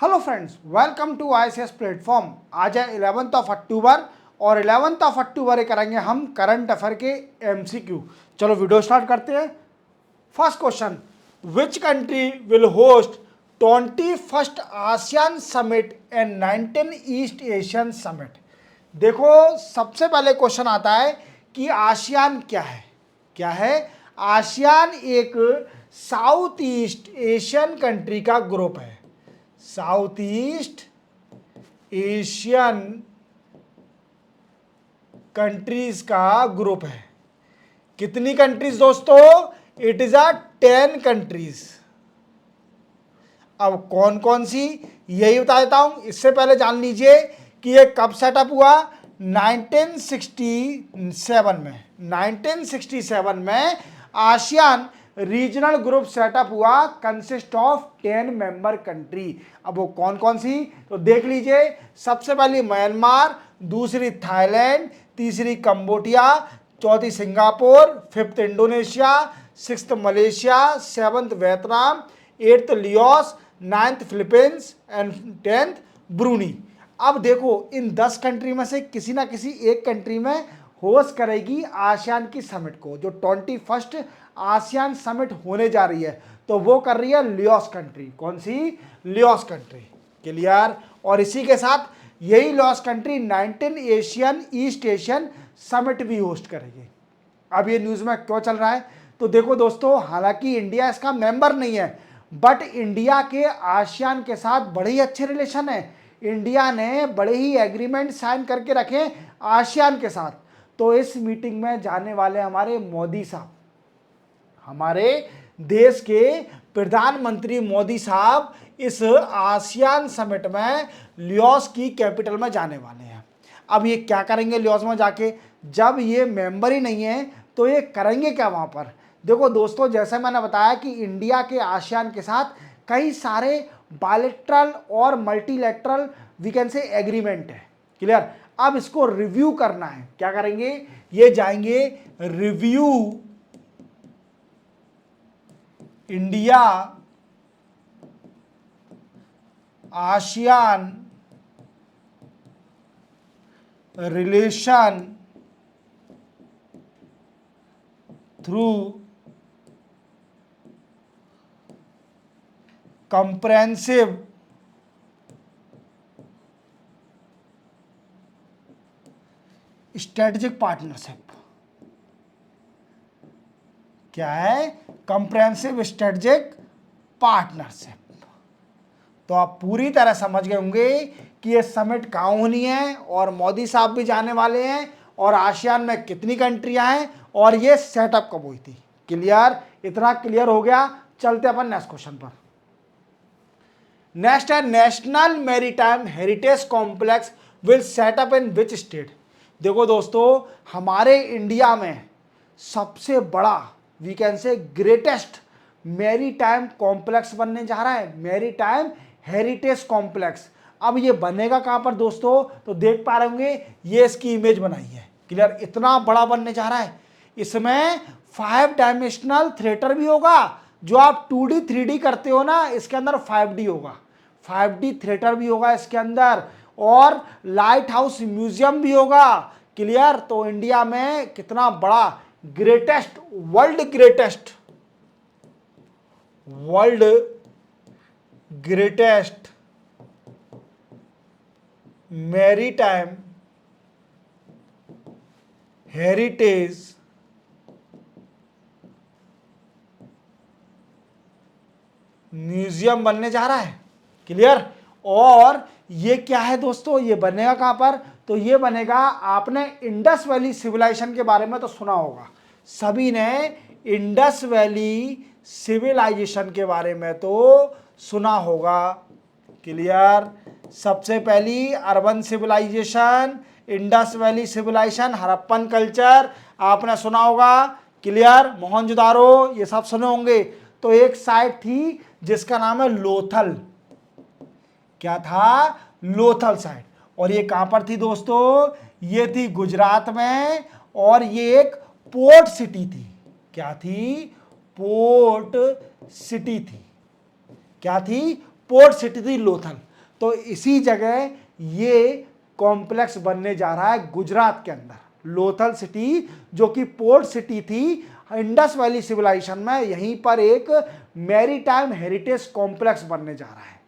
Hello friends, welcome to ICS platform. आज है 11th of October और 11th ऑफ अक्टूबर करेंगे हम करंट अफेयर के एमसीक्यू। चलो वीडियो स्टार्ट करते हैं। First question, which country will host 21st ASEAN summit and 19 east Asian summit. देखो, सबसे पहले क्वेश्चन आता है कि आसियान क्या है। क्या है आसियान? एक साउथ ईस्ट एशियन कंट्री का ग्रुप है। साउथ ईस्ट एशियन कंट्रीज का ग्रुप है। कितनी कंट्रीज दोस्तों? It is a 10 countries. अब कौन कौन सी, यही बता देता हूं। इससे पहले जान लीजिए कि ये कब सेटअप हुआ। 1967 में। 1967 में आसियान रीजनल ग्रुप सेटअप हुआ, कंसिस्ट ऑफ 10 मेंबर कंट्री। अब वो कौन कौन सी तो देख लीजिए। सबसे पहली म्यांमार, दूसरी थाईलैंड, तीसरी कंबोडिया, चौथी Singapore, fifth Indonesia, sixth Malaysia, seventh Vietnam, eighth Leos, ninth Philippines and 10th Bruny. अब देखो, इन 10 कंट्री में से किसी ना किसी एक कंट्री में होस्ट करेगी आसियान की समिट को। जो 21st आसियान समिट होने जा रही है तो वो कर रही है लियोस कंट्री। कौन सी? Leos country. क्लियर? और इसी के साथ यही Leos country 19 Asian east Asian summit भी होस्ट करेगी। अब ये न्यूज़ में क्यों चल रहा है? तो देखो दोस्तों, हालांकि इंडिया इसका मेंबर नहीं है, बट इंडिया के आसियान के साथ बड़े ही अच्छे रिलेशन है। इंडिया ने बड़े ही एग्रीमेंट साइन करके रखे आसियान के साथ। तो इस मीटिंग में जाने वाले हमारे मोदी साहब, हमारे देश के प्रधानमंत्री मोदी साहब इस आसियान समिट में लियोस की कैपिटल में जाने वाले हैं। अब ये क्या करेंगे लियोस में जाके? जब ये मेंबर ही नहीं है तो ये करेंगे क्या वहाँ पर? देखो दोस्तों, जैसे मैंने बताया कि इंडिया के आसियान के साथ कई सारे बायलैटरल और multilateral we can say agreement है। क्लियर? अब इसको रिव्यू करना है। क्या करेंगे? ये जाएंगे review India ASEAN relation through comprehensive strategic partnership. क्या है? Comprehensive strategic partnership. तो आप पूरी तरह समझ गए होंगे कि ये समिट कहाँ होनी है और मोदी साहब भी जाने वाले हैं और आसियान में कितनी कंट्रियां हैं और ये सेटअप कब हुई थी। क्लियर? इतना क्लियर हो गया। चलते अपन नेक्स्ट क्वेश्चन पर। नेक्स्ट है, national maritime heritage complex will set up in which state. देखो दोस्तों, हमारे इंडिया में सबसे बड़ा we can say greatest maritime complex बनने जा रहा है, मैरीटाइम हेरिटेज कॉम्प्लेक्स। अब ये बनेगा कहाँ पर दोस्तों? तो देख पा रहे होंगे, ये इसकी इमेज बनाई है। क्लियर? इतना बड़ा बनने जा रहा है। इसमें 5 डायमेंशनल थिएटर भी होगा। जो आप 2D 3D करते हो ना, इसके अंदर 5D होगा। 5D थिएटर भी होगा इसके अंदर और लाइट हाउस म्यूजियम भी होगा। क्लियर? तो इंडिया में कितना बड़ा greatest, world greatest maritime heritage museum बनने जा रहा है। क्लियर? और ये क्या है दोस्तों? ये बनेगा कहां पर? तो ये बनेगा, आपने इंडस वैली सिविलाइजेशन के बारे में तो सुना होगा, सभी ने इंडस वैली सिविलाइजेशन के बारे में तो सुना होगा। क्लियर? सबसे पहली urban civilization, Indus valley civilization, Harappan culture आपने सुना होगा। क्लियर? मोहनजोदारो, ये सब सुने होंगे। तो एक साइट थी जिसका नाम है लोथल। क्या था? लोथल साइट। और ये कहां पर थी दोस्तों? ये थी गुजरात में और ये एक पोर्ट सिटी थी। क्या थी? पोर्ट सिटी थी। क्या थी? पोर्ट सिटी थी लोथल। तो इसी जगह ये कॉम्प्लेक्स बनने जा रहा है गुजरात के अंदर। लोथल सिटी जो कि पोर्ट सिटी थी इंडस वैली सिविलाइजेशन में, यहीं पर एक मैरीटाइम हेरिटेज कॉम्प्लेक्स बनने जा रहा है।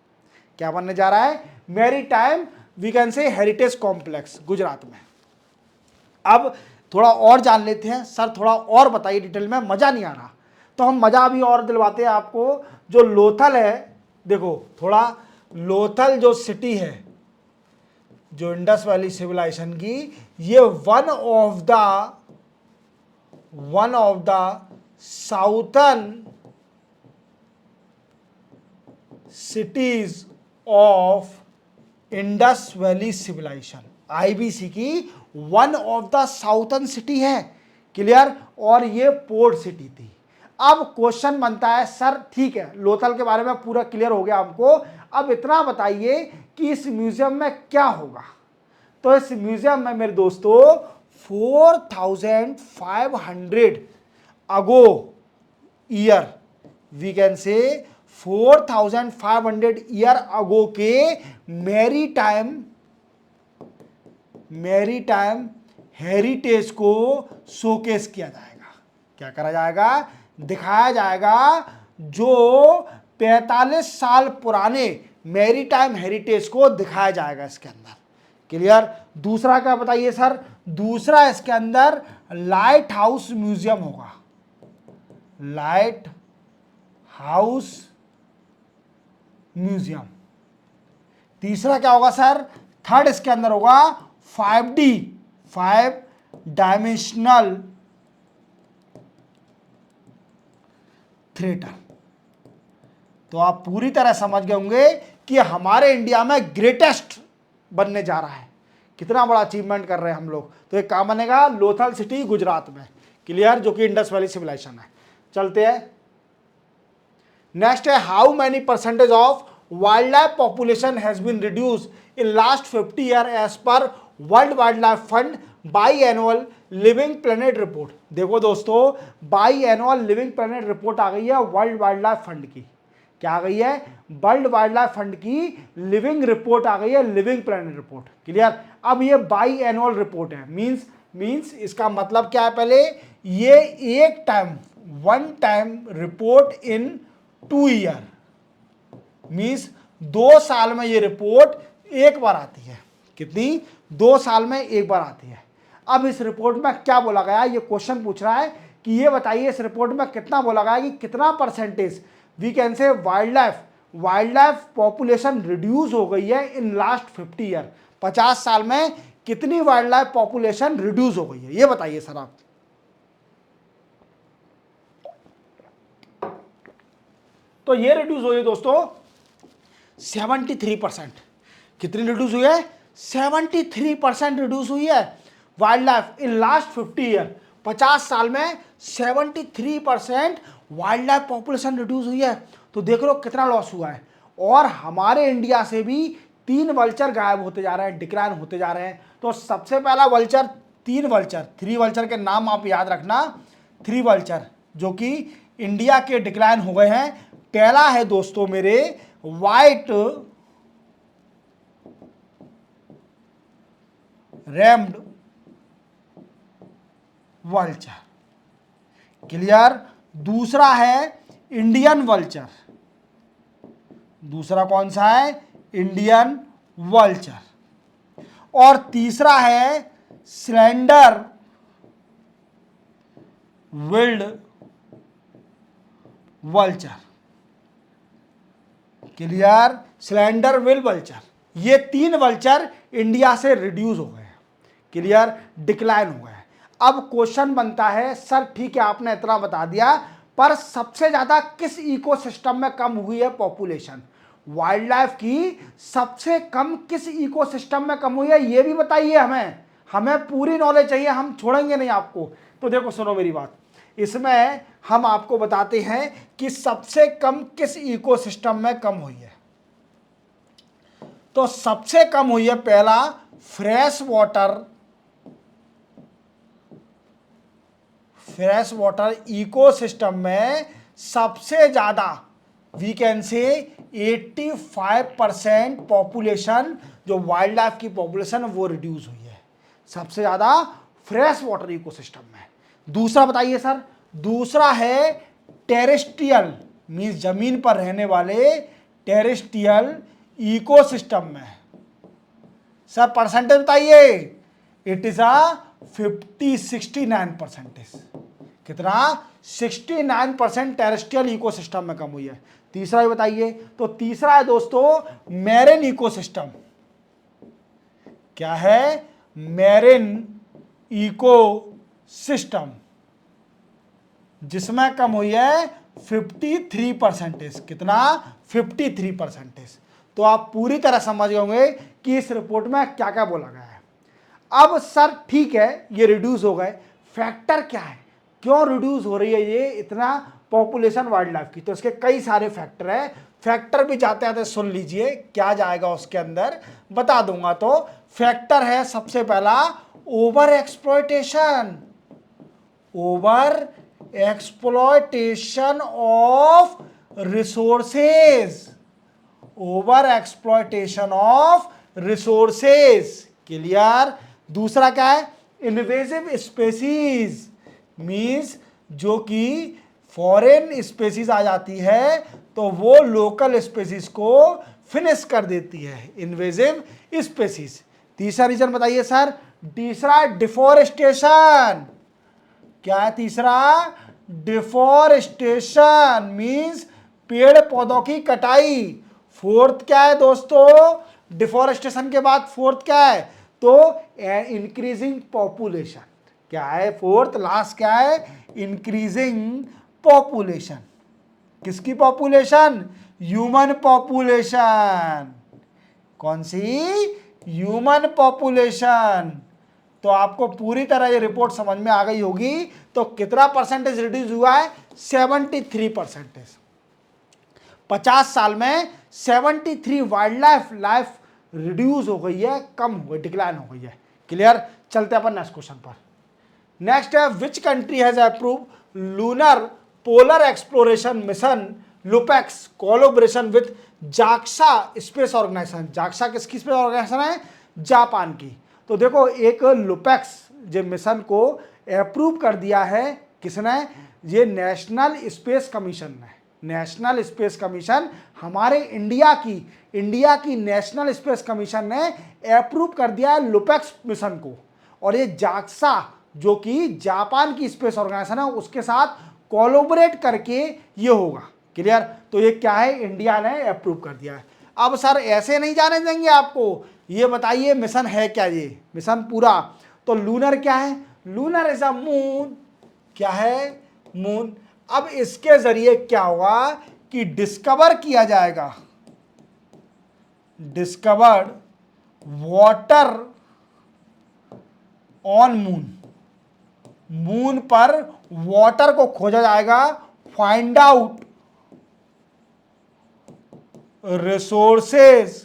क्या बनने जा रहा है? Maritime we can say heritage complex Gujarat में। अब थोड़ा और जान लेते हैं। सर थोड़ा और बताइए डिटेल में, मजा नहीं आ रहा। तो हम मजा अभी और दिलवाते हैं आपको। जो लोथल है, देखो थोड़ा, लोथल जो सिटी है जो इंडस वैली सिविलाइजेशन की, ये one of the southern cities of Indus valley civilisation, IVC की one of the southern city है। क्लियर? और ये पोर्ट सिटी थी। अब क्वेश्चन बनता है, सर ठीक है लोथल के बारे में पूरा क्लियर हो गया हमको, अब इतना बताइए कि इस म्यूजियम में क्या होगा। तो इस म्यूजियम में मेरे दोस्तों 4500 अगो ईयर, वी कैन से 4500 ईयर अगो के मैरीटाइम हेरिटेज को शोकेस किया जाएगा। क्या करा जाएगा? दिखाया जाएगा। जो 45 साल पुराने मैरीटाइम हेरिटेज को दिखाया जाएगा इसके अंदर। क्लियर? दूसरा क्या बताइए सर? दूसरा इसके अंदर लाइट हाउस म्यूजियम होगा। Light house museum. तीसरा क्या होगा सर? थर्ड इसके अंदर होगा 5D 5 डायमेंशनल थिएटर। तो आप पूरी तरह समझ गए होंगे कि हमारे इंडिया में ग्रेटेस्ट बनने जा रहा है। कितना बड़ा अचीवमेंट कर रहे हैं हम लोग। तो एक काम बनेगा लोथल सिटी गुजरात में। क्लियर? जो कि इंडस वैली सिविलाइजेशन है। चलते हैं नेक्स्ट है, how many percentage of wild life population has been reduce in last 50 year as per World Wild Life Fund biannual Living Planet Report. देखो दोस्तों, biannual Living Planet Report आ गई है world Wild Life fund की। क्या आ गई है? World Wild Life fund की लिविंग रिपोर्ट आ गई है, लिविंग प्लेनेट रिपोर्ट। क्लियर? अब ये बाई एनुअल रिपोर्ट है। मींस इसका मतलब क्या है? पहले ये एक टाइम, वन टाइम रिपोर्ट इन 2 ईयर, मींस 2 साल में ये रिपोर्ट एक बार आती है। कितनी? 2 साल में एक बार आती है। अब इस रिपोर्ट में क्या बोला गया? ये क्वेश्चन पूछ रहा है कि ये बताइए इस रिपोर्ट में कितना बोला गया कि कितना percentage we can say wild life population reduce हो गई है इन लास्ट 50 ईयर। 50 साल में कितनी वाइल्ड लाइफ पॉपुलेशन रिड्यूस हो गई है, ये बताइए सर आप। तो ये रिड्यूस हुई है दोस्तों 73%। कितनी रिड्यूस हुई है? 73% रिड्यूस हुई है wild life in last 50 year. 50 साल में 73% वाइल्ड लाइफ पॉपुलेशन रिड्यूस हुई है। तो देख लो कितना लॉस हुआ है। और हमारे इंडिया से भी 3 वल्चर गायब होते जा रहे हैं, डिक्लाइन होते जा रहे हैं। तो सबसे पहला वल्चर, 3 वल्चर के नाम आप याद रखना। 3 वल्चर जो कि इंडिया के डिक्लाइन हो गए हैं। पहला है दोस्तों मेरे वाइट रैम्ड वल्चर। क्लियर? दूसरा है इंडियन वल्चर। दूसरा कौन सा है? Indian vulture. और तीसरा है slender billed vulture. Clear? Slender billed vulture. ये 3 वल्चर इंडिया से रिड्यूस हो गए। क्लियर? डिक्लाइन हो गए। अब क्वेश्चन बनता है, सर ठीक है आपने इतना बता दिया, पर सबसे ज्यादा किस इकोसिस्टम में कम हुई है पॉपुलेशन? वाइल्ड लाइफ की सबसे कम किस इकोसिस्टम में कम हुई है, ये भी बताइए हमें पूरी नॉलेज चाहिए, हम छोड़ेंगे नहीं आपको। तो देखो सुनो मेरी बात, इसमें हम आपको बताते हैं कि सबसे कम किस इकोसिस्टम में कम हुई है। तो सबसे कम हुई है पहला फ्रेश वाटर इकोसिस्टम में सबसे ज्यादा वी कैन से 85% पॉपुलेशन, जो वाइल्ड लाइफ की पॉपुलेशन वो रिड्यूस हुई है सबसे ज़्यादा फ्रेश वाटर इकोसिस्टम में। दूसरा बताइए सर, दूसरा है टेरेस्ट्रियल, मीन्स जमीन पर रहने वाले टेरेस्ट्रियल इकोसिस्टम में। सर परसेंटेज बताइए। It is a 69%। कितना? 69% टेरेस्ट्रियल इकोसिस्टम में कम हुई है। तीसरा भी बताइए। तो तीसरा है दोस्तों मैरिन इकोसिस्टम। क्या है? मैरिन इकोसिस्टम, जिसमें कम हुई है 53%। कितना? 53%। तो आप पूरी तरह समझ गए होंगे कि इस रिपोर्ट में क्या क्या बोला गया है। अब सर ठीक है, ये रिड्यूस हो गए, फैक्टर क्या है, क्यों रिड्यूस हो रही है ये इतना पॉपुलेशन वाइल्ड लाइफ की? तो इसके कई सारे फैक्टर है। फैक्टर भी जाते आते सुन लीजिए, क्या जाएगा उसके अंदर बता दूंगा। तो फैक्टर है सबसे पहला over exploitation. Over exploitation of resources. Over exploitation of resources. Clear? दूसरा क्या है? इन्वेजिव स्पेसीज, मीन्स जो कि फॉरेन स्पेसीज आ जाती है तो वो लोकल स्पेसीज को फिनिश कर देती है, इन्वेजिव स्पेसीज। तीसरा रीजन बताइए सर। तीसरा डिफॉरेस्टेशन। क्या है तीसरा? डिफॉरेस्टेशन, मीन्स पेड़ पौधों की कटाई। फोर्थ क्या है दोस्तों? डिफॉरेस्टेशन के बाद फोर्थ क्या है? तो इंक्रीजिंग पॉपुलेशन। क्या है फोर्थ लास्ट? क्या है? Increasing population. किसकी पॉपुलेशन? Human population. कौन सी? Human population. तो आपको पूरी तरह ये रिपोर्ट समझ में आ गई होगी। तो कितना परसेंटेज रिड्यूस हुआ है? 73%। 50 साल में 73 वाइल्ड लाइफ रिड्यूस हो गई है, कम हो गई, डिक्लाइन हो गई है। क्लियर? चलते अपन नेक्स्ट क्वेश्चन पर। नेक्स्ट है which country has approve lunar polar exploration mission LUPEX collaboration with JAXA space organization. JAXA किसकी स्पेस ऑर्गेनाइजेशन है? जापान की। तो देखो एक लुपेक्स जो मिशन को अप्रूव कर दिया है किसने? ये नेशनल स्पेस कमीशन ने। नेशनल स्पेस कमीशन हमारे इंडिया की नेशनल स्पेस कमीशन ने अप्रूव कर दिया है लुपेक्स मिशन को। और ये जाक्सा जो कि जापान की स्पेस ऑर्गेनाइजेशन है उसके साथ कोलैबोरेट करके ये होगा। क्लियर? तो ये क्या है? इंडिया ने अप्रूव कर दिया है। अब सर ऐसे नहीं जाने देंगे आपको, ये बताइए मिशन है क्या? ये मिशन पूरा तो लूनर क्या है? Lunar is a moon. क्या है? मून। अब इसके जरिए क्या होगा कि डिस्कवर किया जाएगा, discovered water on moon. Moon पर वाटर को खोजा जाएगा, find out resources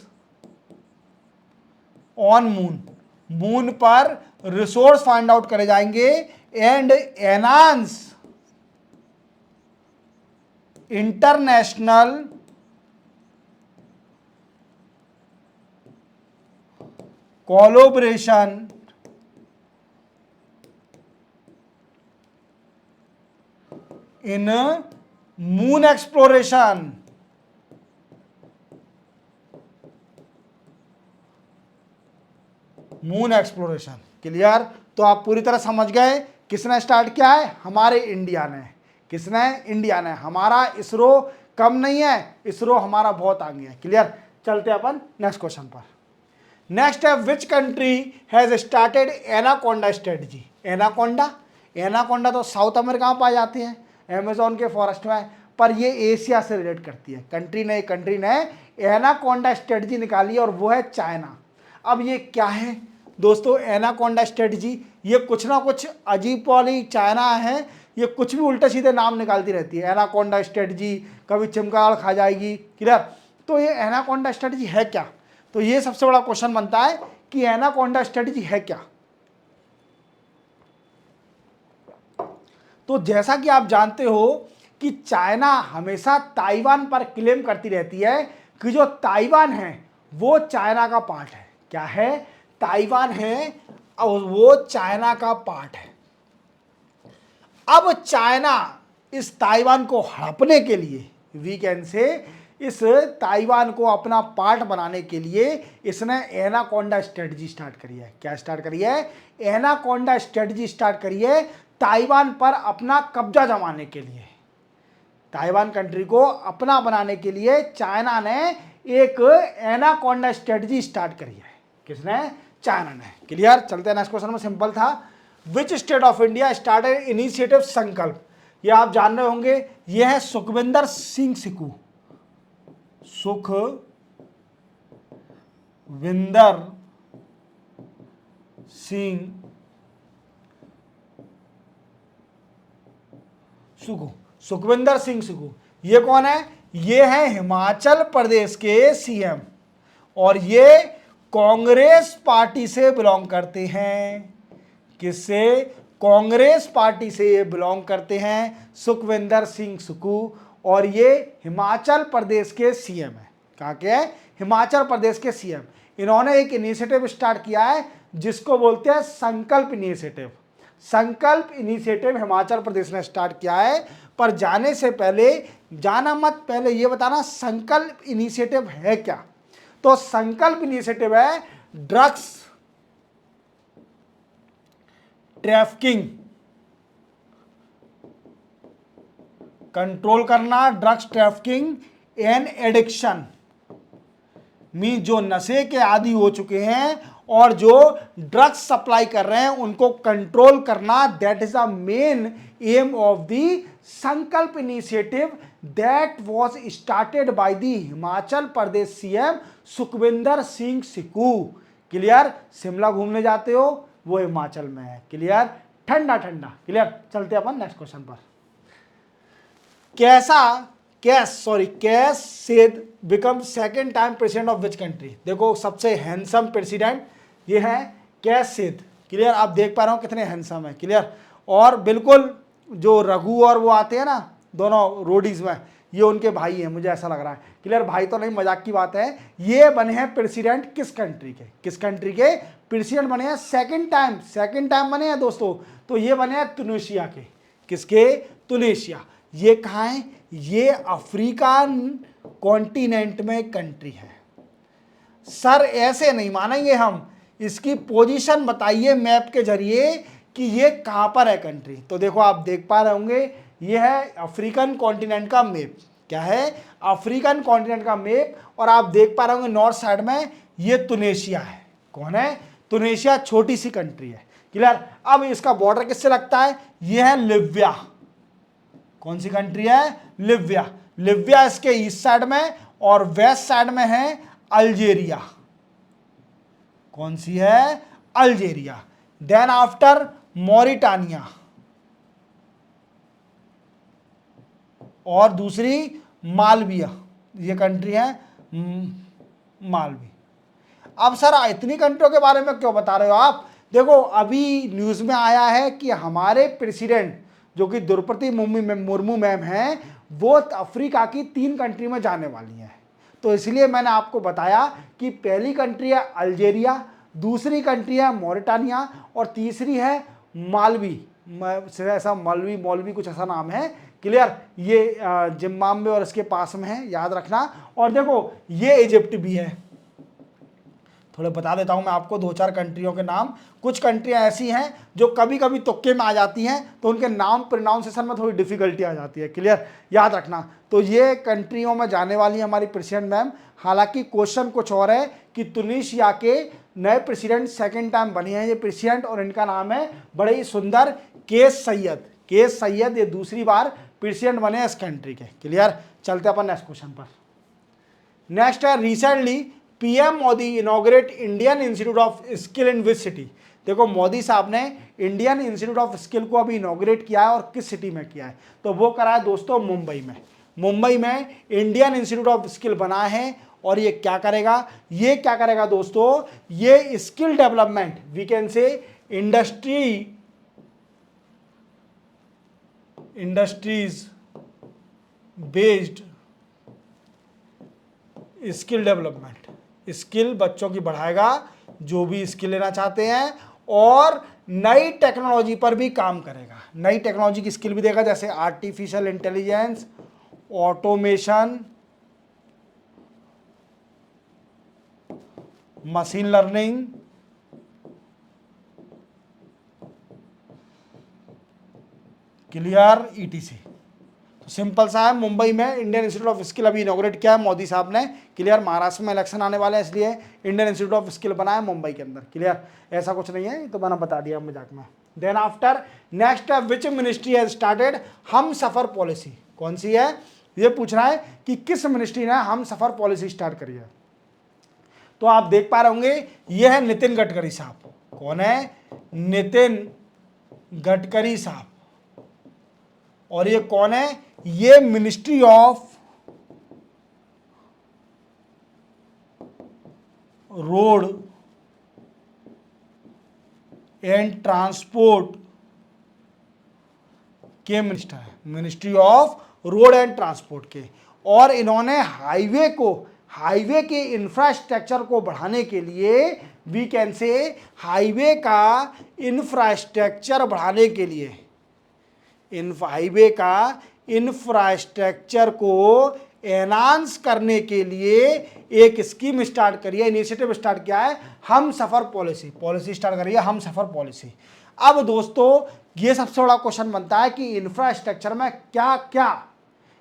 on moon. Moon पर रिसोर्स फाइंड आउट करे जाएंगे and enhance international collaboration in moon exploration. Moon exploration. Clear? तो आप पूरी तरह समझ गए किसने स्टार्ट किया है? हमारे इंडिया ने। किसने? इंडिया ने। हमारा इसरो कम नहीं है, इसरो हमारा बहुत आगे है। क्लियर? चलते अपन नेक्स्ट क्वेश्चन पर। नेक्स्ट है which country has started anaconda strategy. Anaconda, anaconda तो साउथ अमेरिका में पाए जाते हैं, अमेजोन के फॉरेस्ट में, पर ये एशिया से रिलेट करती है। कंट्री ने एनाकोंडा स्ट्रेटजी निकाली और वो है चाइना। अब ये क्या है दोस्तों? एनाकोंडा स्ट्रेटजी, ये कुछ ना कुछ अजीब वाली चाइना है, ये कुछ भी उल्टे सीधे नाम निकालती रहती है। एनाकोंडा स्ट्रेटजी, कभी चिमगाड़ खा जाएगी। क्लियर? तो ये एनाकोंडा स्ट्रेटजी है क्या? तो ये सबसे बड़ा क्वेश्चन बनता है कि एनाकोंडा स्ट्रेटजी है क्या। तो जैसा कि आप जानते हो कि चाइना हमेशा ताइवान पर क्लेम करती रहती है कि जो ताइवान है वो चाइना का पार्ट है। क्या है? ताइवान है और वो चाइना का पार्ट है। अब चाइना इस ताइवान को हड़पने के लिए, वी कैन से, इस ताइवान को अपना पार्ट बनाने के लिए इसने एनाकोंडा स्ट्रेटजी स्टार्ट करी है। क्या स्टार्ट करी है? एनाकोंडा स्ट्रेटजी स्टार्ट करी है ताइवान पर अपना कब्जा जमाने के लिए। ताइवान कंट्री को अपना बनाने के लिए चाइना ने एक एनाकोंडा स्ट्रेटजी स्टार्ट करी है। किसने? चाइना ने। क्लियर? चलते हैं नेक्स्ट क्वेश्चन में। सिंपल था। Which state of India started initiative संकल्प? ये आप जान रहे होंगे, ये है सुखविंदर सिंह सुक्खू। सुखविंदर सिंह सुक्खू। सुखविंदर सिंह सुक्खू ये कौन है? ये है हिमाचल प्रदेश के सीएम और ये कांग्रेस पार्टी से बिलोंग करते हैं। किससे? कांग्रेस पार्टी से ये बिलोंग करते हैं, सुखविंदर सिंह सुक्खू, और ये हिमाचल प्रदेश के सीएम है। कहाँ के हैं? हिमाचल प्रदेश के सीएम। इन्होंने एक इनिशिएटिव स्टार्ट किया है जिसको बोलते हैं संकल्प इनिशिएटिव। संकल्प इनिशिएटिव हिमाचल प्रदेश ने स्टार्ट किया है। पर जाने से पहले, जाना मत, पहले ये बताना संकल्प इनिशिएटिव है क्या। तो संकल्प इनिशिएटिव है ड्रग्स ट्रैफिकिंग कंट्रोल करना, drugs trafficking and addiction, mean जो नशे के आदी हो चुके हैं और जो ड्रग्स सप्लाई कर रहे हैं उनको कंट्रोल करना। That is the main aim of the Sankalp initiative that was started by the Himachal Pradesh CM Sukhvinder Singh Sukhu. Clear? Shimla घूमने जाते हो, वो हिमाचल में है। क्लियर? ठंडा ठंडा। क्लियर? चलते अपन नेक्स्ट क्वेश्चन पर। Kais Saied become second time president of which country? देखो सबसे हैंडसम प्रेसिडेंट ये है कैस सेद। क्लियर? आप देख पा रहे हो कितने हैंडसम है। क्लियर? और बिल्कुल जो रघु और वो आते हैं ना दोनों रोडीज में, ये उनके भाई हैं, मुझे ऐसा लग रहा है। क्लियर? भाई तो नहीं, मजाक की बात है। ये बने हैं प्रेसिडेंट किस कंट्री के? किस कंट्री के प्रेसिडेंट बने हैं? सेकंड टाइम बने हैं दोस्तों। तो ये बने हैं तुनिशिया के। किसके? तुनिशिया। ये कहाँ है? ये अफ्रीकन कॉन्टिनेंट में कंट्री है। सर ऐसे नहीं मानेंगे हम, इसकी पोजीशन बताइए मैप के जरिए कि ये कहाँ पर है कंट्री। तो देखो आप देख पा रहे होंगे, ये है अफ्रीकन कॉन्टिनेंट का मैप। क्या है? अफ्रीकन कॉन्टिनेंट का मैप। और आप देख पा रहे होंगे नॉर्थ साइड में ये तुनिशिया है। कौन है? तुनिशिया छोटी सी कंट्री है। क्लियर? अब इसका बॉर्डर किससे लगता है? ये है लिबिया। कौन सी कंट्री है? लिबिया। लिबिया इसके ईस्ट साइड में और वेस्ट साइड में है अल्जेरिया। कौन सी है? अल्जेरिया। देन आफ्टर मॉरिटानिया और दूसरी मालविया। ये कंट्री है मालवी। अब सर इतनी कंट्रियों के बारे में क्यों बता रहे हो आप? देखो अभी न्यूज़ में आया है कि हमारे प्रेसिडेंट जो कि द्रौपदी मुर्मू मैम हैं, वो अफ्रीका की 3 कंट्री में जाने वाली हैं। तो इसलिए मैंने आपको बताया कि पहली कंट्री है अल्जेरिया, दूसरी कंट्री है मॉरिटानिया और तीसरी है मालवी। ऐसा मौलवी कुछ ऐसा नाम है। क्लियर? ये जिम्बाब्वे और इसके पास में है, याद रखना। और देखो ये इजिप्ट भी है। थोड़े बता देता हूं मैं आपको 2-4 कंट्रियों के नाम। कुछ कंट्रियां ऐसी हैं जो कभी कभी तुक्के में आ जाती हैं, तो उनके नाम प्रोनाउंसिएशन में थोड़ी डिफिकल्टी आ जाती है। क्लियर? याद रखना। तो ये कंट्रियों में जाने वाली है हमारी प्रेसिडेंट मैम। हालांकि क्वेश्चन कुछ और है कि तुनिशिया के नए प्रेसिडेंट सेकेंड टाइम बने हैं ये प्रेसिडेंट, और इनका नाम है बड़े ही सुंदर केस सैयद। ये दूसरी बार प्रेसिडेंट बने इस कंट्री के। क्लियर? चलते अपन नेक्स्ट क्वेश्चन पर। नेक्स्ट है recently PM Modi inaugurate Indian institute of skill in which city? देखो मोदी साहब ने इंडियन इंस्टीट्यूट ऑफ स्किल को अभी इनॉग्रेट किया है और किस सिटी में किया है? तो वो करा है दोस्तों मुंबई में। मुंबई में इंडियन इंस्टीट्यूट ऑफ स्किल बना है और ये क्या करेगा? ये क्या करेगा दोस्तों? ये skill development, we can say industries based skill development, skill बच्चों की बढ़ाएगा जो भी स्किल लेना चाहते हैं, और नई टेक्नोलॉजी पर भी काम करेगा, नई टेक्नोलॉजी की स्किल भी देगा, जैसे artificial intelligence, automation, machine learning, clear, etc. तो सिंपल सा है, मुंबई में इंडियन इंस्टीट्यूट ऑफ स्किल अभी इनॉग्रेट किया है मोदी साहब ने, क्लियर। महाराष्ट्र में इलेक्शन आने वाले हैं इसलिए इंडियन इंस्टीट्यूट ऑफ स्किल बनाया मुंबई के अंदर, क्लियर। ऐसा कुछ नहीं है, तो मैंने बता दिया मजाक में। Then after next which ministry has started Humsafar policy, कौन सी है ये पूछ रहा है कि किस मिनिस्ट्री ने हम सफर पॉलिसी स्टार्ट करी है। तो आप देख पा रहे होंगे ये है नितिन गडकरी साहब। कौन है? नितिन गडकरी साहब। और ये कौन है? ये ministry of road and transport के मिनिस्टर है, ministry of road and transport के। और इन्होंने हाईवे के इंफ्रास्ट्रक्चर को बढ़ाने के लिए, वी कैन से हाईवे का इंफ्रास्ट्रक्चर बढ़ाने के लिए, हाईवे का इंफ्रास्ट्रक्चर को एनहांस करने के लिए एक स्कीम स्टार्ट करी है, इनिशिएटिव स्टार्ट किया है, हम सफर पॉलिसी स्टार्ट करी है, हम सफर पॉलिसी। अब दोस्तों ये सबसे बड़ा क्वेश्चन बनता है कि इंफ्रास्ट्रक्चर में क्या क्या,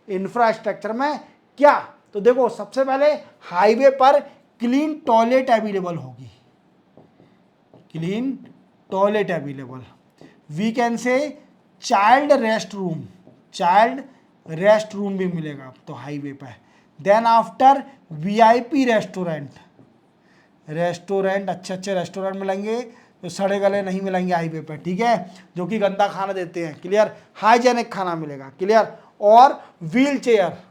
इंफ्रास्ट्रक्चर में क्या। तो देखो सबसे पहले हाईवे पर क्लीन टॉयलेट अवेलेबल होगी, clean toilet available, we can say child rest room भी मिलेगा तो हाईवे पे। देन आफ्टर वीआईपी रेस्टोरेंट, अच्छे रेस्टोरेंट मिलेंगे, तो सड़े गले नहीं मिलेंगे हाईवे पे, ठीक है, जो कि गंदा खाना देते हैं, क्लियर, हाइजेनिक खाना मिलेगा, क्लियर। और व्हील चेयर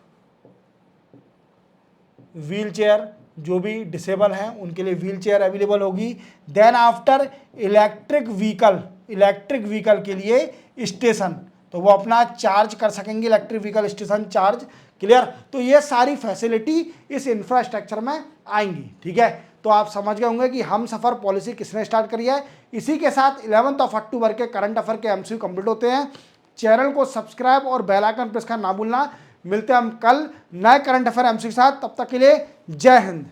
जो भी डिसेबल हैं उनके लिए व्हील चेयर अवेलेबल होगी। देन आफ्टर इलेक्ट्रिक व्हीकल के लिए स्टेशन, तो वो अपना चार्ज कर सकेंगे, electric vehicle station charge, clear. तो ये सारी फैसिलिटी इस इंफ्रास्ट्रक्चर में आएंगी, ठीक है। तो आप समझ गए होंगे कि हम सफर पॉलिसी किसने स्टार्ट करी है। इसी के साथ 11 अक्टूबर के करंट अफेयर के एमसीक्यू कंप्लीट होते हैं। चैनल को सब्सक्राइब और बेल आइकन प्रेस करना ना भूलना। मिलते हैं हम कल नए करंट अफेयर एमसीक्यू के साथ, तब तक के लिए जय हिंद।